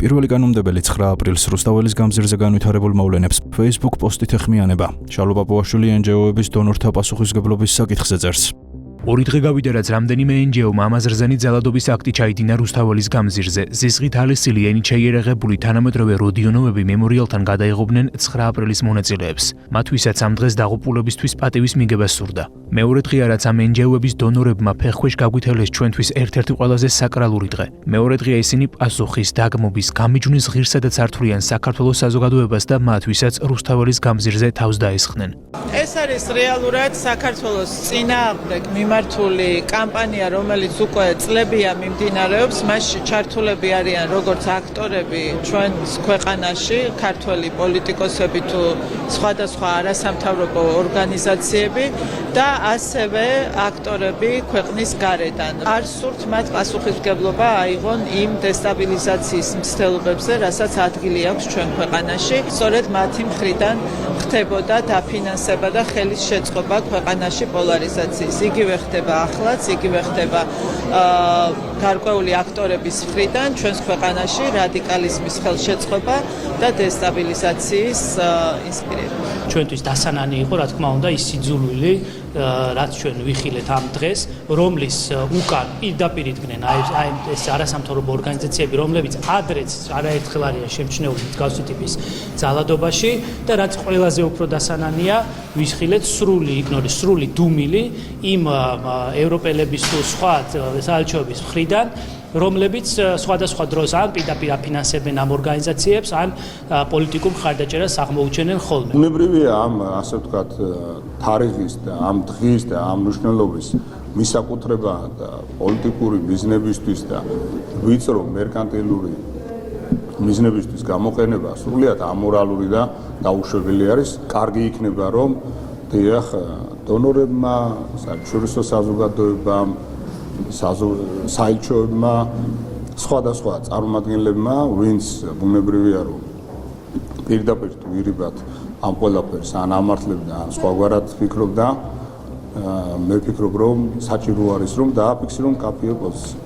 პირველი კანონმდებელი 9 აპრილს რუსთაველის გამზირზე განვითარებულ მოვლენებს Facebook პოსტით ეხმიანება. შალო პაპუაშვილი NGO-ების დონორთა პასუხისმგებლობის საკითხზე წერს. ორი დღე გავიდა, რაც რამდენიმე NGO-მა ამაზრზენი ძალადობის აქტი ჩაიდინა რუსთაველის გამზირზე. ზიზღით ალისილი ენით შეიარაღებული თანამედროვე როდიონოვები მემორიალთან გადაიღობდნენ 9 აპრილის მონაწილეებს. მათ ვისაც ამ დღეს დაღუპულებისთვის პატივის მიგება სურდა. მეორე დღეა, რაც ამ NGO-ების დონორებმა ფეხქვეშ გაგვითელეს ჩვენთვის ერთ-ერთი ყველაზე საკრალური დღე. მეორე დღეა ისინი პასუხის, დაგმობის, გამიჯვნის ღირსად და ცართულიან საქართველოს საზოგადოებას და მათ ვისაც რუსთაველის გამზირზე თავს დაესხნენ. ეს არის რეალურად საქართველოს წინააღმდეგ მიმართული კამპანია, რომელიც უკვე წლებია მიმდინარეობს. მასში ჩართულები არიან როგორც აქტორები ჩვენს ქვეყანაში, ქართველი პოლიტიკოსები თუ სხვადასხვა არასამთავრობო ორგანიზაციები და ასევე აქტორები ქვეყნის გარედან. არ სურთ მათ პასუხისმგებლობა აიღონ იმ დესტაბილიზაციის მცდელობებზე, რასაც ადგილი აქვს ჩვენ ქვეყანაში. სწორედ მათი მხრიდან ხდებოდა დაფინანსება და ხელის შეწყობა ქვეყანაში პოლარიზაციის. იგივე ხდება ახლაც, იგივე ხდება გარკვეული აქტორების მხრიდან ჩვენს ქვეყანაში რადიკალიზმის ხელშეწყობა და დესტაბილიზაციის ინსპირირება. ჩვენთვის დასანანი იყო, რა თქმა უნდა, ის სიძულვილი, რაც ჩვენ ვიხილეთ ამ დღეს, რომლის უკან პირდაპირ იდგნენ აი ეს არასამთავრობო ორგანიზაციები, რომლებიც ადრეც არაერთხელ არიან შემჩნეული მსგავსი ტიპის ძალადობაში და რაც ყველაზე უფრო დასანანია, ვიხილეთ სრული დუმილი იმ ევროპელების თუ სხვა საელჩოების მხრიდან, რომლებიც სხვადასხვა დროს ან პირდაპირ აფინანსებენ ამ ორგანიზაციებს, ან პოლიტიკურ მხარდაჭერას აღმოუჩენენ ხოლმე. უნებრივია ამ, ასე ვთქვათ, თარიღის და ამ დღის და ამ მნიშვნელობის მისაკუთრება და პოლიტიკური მიზნებისთვის და ვიწრო მერკანტილური მიზნებისთვის გამოყენება სრულიად ამორალური და დაუშვებელი არის. კარგი იქნება, რომ დიახ, დონორებმა, საერთაშორისო საზოგადოებამ, საელჩოებმა, სხვადასხვა წარმომადგენლებმა, ვინც ბუნებრივია, რომ პირდაპირ თუ ირიბად ამ ყველაფერს ან ამართლებდა, ან სხვაგვარად ფიქრობდა, მე ვფიქრობ, რომ საჭირო არის, რომ დააფიქსირონ მკაფიო პოზიცია.